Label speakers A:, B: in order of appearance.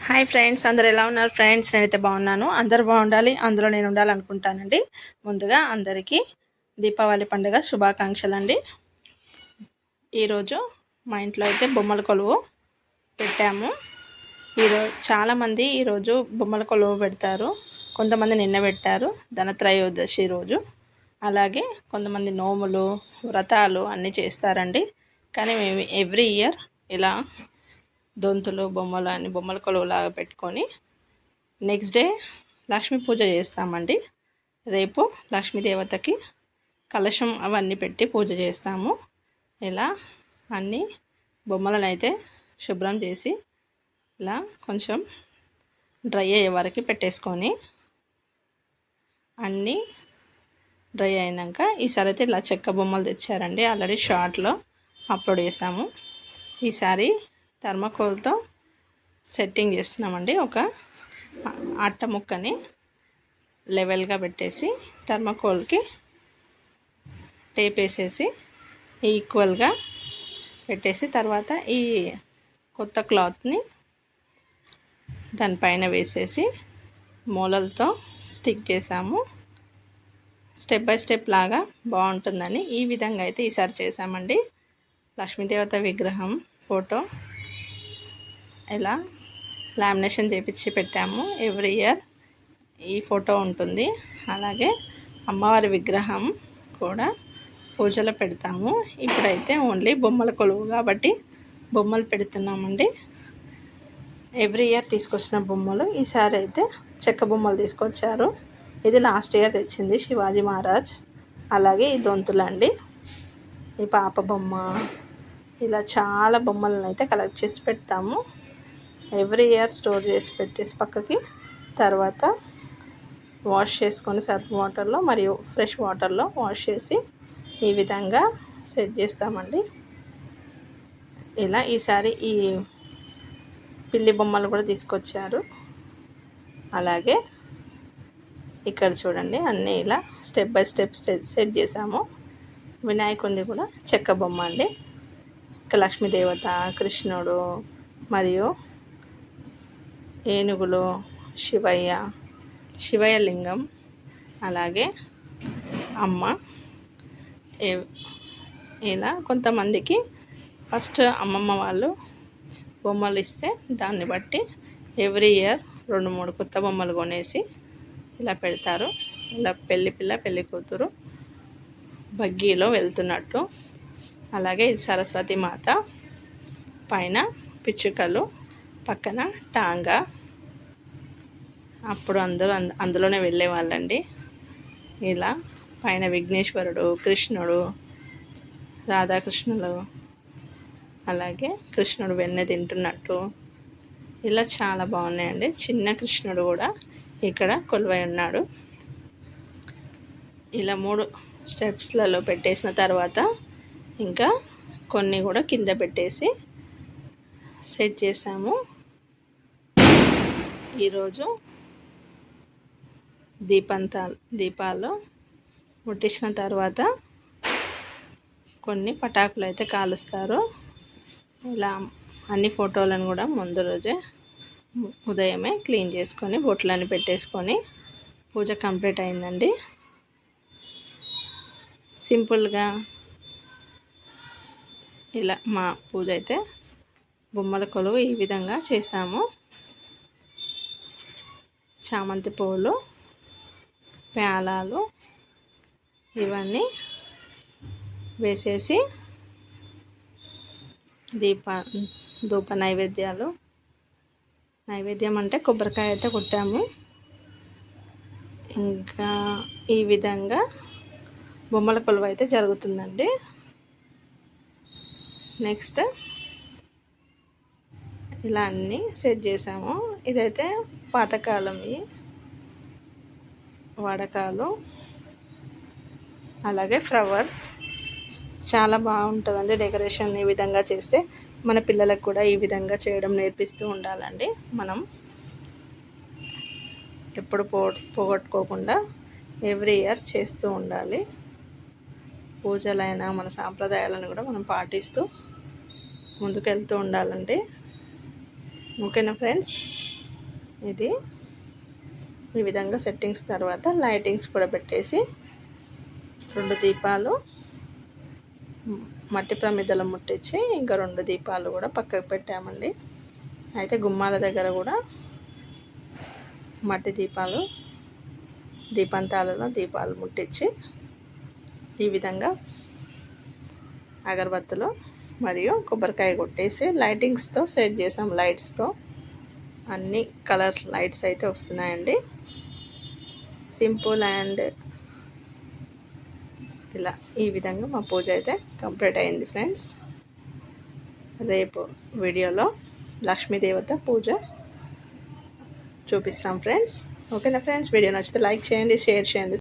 A: Hi friends, అందరు ఎలా ఉన్నారు ఫ్రెండ్స్? నేనైతే బాగున్నాను. అందరు బాగుండాలి, అందులో నేను ఉండాలనుకుంటానండి. ముందుగా అందరికీ దీపావళి పండుగ శుభాకాంక్షలు అండి. ఈరోజు మా ఇంట్లో అయితే బొమ్మల కొలువు పెట్టాము. ఈరోజు చాలామంది ఈరోజు బొమ్మల కొలువు పెడతారు. కొంతమంది నిన్న పెట్టారు, ధనత్రయోదశి రోజు. అలాగే కొంతమంది నోములు, వ్రతాలు అన్నీ చేస్తారండి. కానీ మేము ఎవ్రీ ఇయర్ ఇలా దొంతులు బొమ్మలు అని బొమ్మల కొలువులాగా పెట్టుకొని నెక్స్ట్ డే లక్ష్మీ పూజ చేస్తామండి. రేపు లక్ష్మీదేవతకి కలశం అవన్నీ పెట్టి పూజ చేస్తాము. ఇలా అన్ని బొమ్మలను అయితే శుభ్రం చేసి ఇలా కొంచెం డ్రై అయ్యే వరకు పెట్టేసుకొని అన్నీ డ్రై అయినాక ఈసారి అయితే ఇలా చెక్క బొమ్మలు తెచ్చారండి. ఆల్రెడీ షార్ట్లో అప్లోడ్ చేసాము. ఈసారి థర్మాకోల్తో సెట్టింగ్ చేస్తున్నామండి. ఒక అట్ట ముక్కని లెవెల్గా పెట్టేసి థర్మాకోల్కి టేప్ వేసేసి ఈక్వల్గా పెట్టేసి తర్వాత ఈ కొత్త క్లాత్ని దానిపైన వేసేసి మూలలతో స్టిక్ చేసాము. స్టెప్ బై స్టెప్ లాగా బాగుంటుందని ఈ విధంగా అయితే ఈసారి చేసామండి. లక్ష్మీదేవత విగ్రహం ఫోటో ఇలా లామినేషన్ చేపించి పెట్టాము. ఎవ్రీ ఇయర్ ఈ ఫోటో ఉంటుంది. అలాగే అమ్మవారి విగ్రహం కూడా పూజలో పెడతాము. ఇప్పుడైతే ఓన్లీ బొమ్మల కొలువు కాబట్టి బొమ్మలు పెడుతున్నామండి. ఎవ్రీ ఇయర్ తీసుకొచ్చిన బొమ్మలు ఈసారి అయితే చెక్క బొమ్మలు తీసుకొచ్చారు. ఇది లాస్ట్ ఇయర్ తెచ్చింది శివాజీ మహారాజ్. అలాగే ఈ దొంతులండి, ఈ పాప బొమ్మ, ఇలా చాలా బొమ్మలను అయితే కలెక్ట్ చేసి పెడతాము. ఎవ్రీ ఇయర్ స్టోర్ చేసి పెట్టేసి పక్కకి తర్వాత వాష్ చేసుకొని సర్ఫ్ వాటర్లో మరియు ఫ్రెష్ వాటర్లో వాష్ చేసి ఈ విధంగా సెట్ చేస్తామండి. ఇలా ఈసారి ఈ పిల్లి బొమ్మలు కూడా తీసుకొచ్చారు. అలాగే ఇక్కడ చూడండి అన్నీ ఇలా స్టెప్ బై స్టెప్ సెట్ చేసాము. వినాయకుడిది కూడా చెక్క బొమ్మ అండి. ఇక లక్ష్మీదేవత, కృష్ణుడు మరియు ఏనుగులు, శివయ్య లింగం, అలాగే అమ్మ. ఇలా కొంతమందికి ఫస్ట్ అమ్మమ్మ వాళ్ళు బొమ్మలు ఇస్తే దాన్ని బట్టి ఎవ్రీ ఇయర్ 2-3 కొత్త బొమ్మలు కొనేసి ఇలా పెడతారు. ఇలా పెళ్లి పిల్ల పెళ్లి కూతురు బగ్గీలో వెళ్తున్నట్టు. అలాగే ఇది సరస్వతి మాత, పైన పిచ్చుకలు, పక్కన టాంగా. అప్పుడు అందులోనే వెళ్ళేవాళ్ళండి. ఇలా పైన విఘ్నేశ్వరుడు, కృష్ణుడు, రాధాకృష్ణులు, అలాగే కృష్ణుడు వెన్నె తింటున్నట్టు ఇలా చాలా బాగున్నాయండి. చిన్న కృష్ణుడు కూడా ఇక్కడ కొలువై ఉన్నాడు. ఇలా 3 స్టెప్స్లలో పెట్టేసిన తర్వాత ఇంకా కొన్ని కూడా కింద పెట్టేసి సెట్ చేసాము. ఈరోజు దీపాలు ముట్టించిన తర్వాత కొన్ని పటాకులు అయితే కాలుస్తారు. ఇలా అన్ని ఫోటోలను కూడా ముందు రోజే ఉదయమే క్లీన్ చేసుకొని బొట్లని పెట్టేసుకొని పూజ కంప్లీట్ అయిందండి. సింపుల్గా ఇలా మా పూజ అయితే బొమ్మల కొలువు ఈ విధంగా చేసాము. చామంతి పువ్వులు, ప్యాలాలు ఇవన్నీ వేసేసి ధూప నైవేద్యం అంటే కొబ్బరికాయ అయితే కొట్టాము. ఇంకా ఈ విధంగా బొమ్మల కొలువు అయితే జరుగుతుందండి. నెక్స్ట్ ఇలా అన్నీ సెట్ చేసాము. ఇదైతే పాతకాలంవి వడకాలు, అలాగే ఫ్లవర్స్ చాలా బాగుంటుందండి. డెకరేషన్ ఈ విధంగా చేస్తే మన పిల్లలకు కూడా ఈ విధంగా చేయడం నేర్పిస్తూ ఉండాలండి. మనం ఎప్పుడు పోగొట్టుకోకుండా ఎవ్రీ ఇయర్ చేస్తూ ఉండాలి. పూజలైనా మన సాంప్రదాయాలను కూడా మనం పాటిస్తూ ముందుకెళ్తూ ఉండాలండి. ఓకేనా ఫ్రెండ్స్? ఇది ఈ విధంగా సెట్టింగ్స్ తర్వాత లైటింగ్స్ కూడా పెట్టేసి 2 దీపాలు మట్టి ప్రమిదలు ముట్టించి ఇంకా 2 దీపాలు కూడా పక్కకు పెట్టామండి. అయితే గుమ్మాల దగ్గర కూడా మట్టి దీపాలు దీపంతాలలో దీపాలు ముట్టించి ఈ విధంగా అగరబత్తులు మరియు కొబ్బరికాయ కొట్టేసి లైటింగ్స్తో సెట్ చేసాం. లైట్స్తో అన్ని కలర్ లైట్స్ అయితే వస్తున్నాయండి. సింపుల్ అండ్ ఇలా ఈ విధంగా మా పూజ అయితే కంప్లీట్ అయింది ఫ్రెండ్స్. రేపు వీడియోలో లక్ష్మీదేవత పూజ చూపిస్తాం ఫ్రెండ్స్. ఓకేనా ఫ్రెండ్స్, వీడియో నచ్చితే లైక్ చేయండి, షేర్ చేయండి.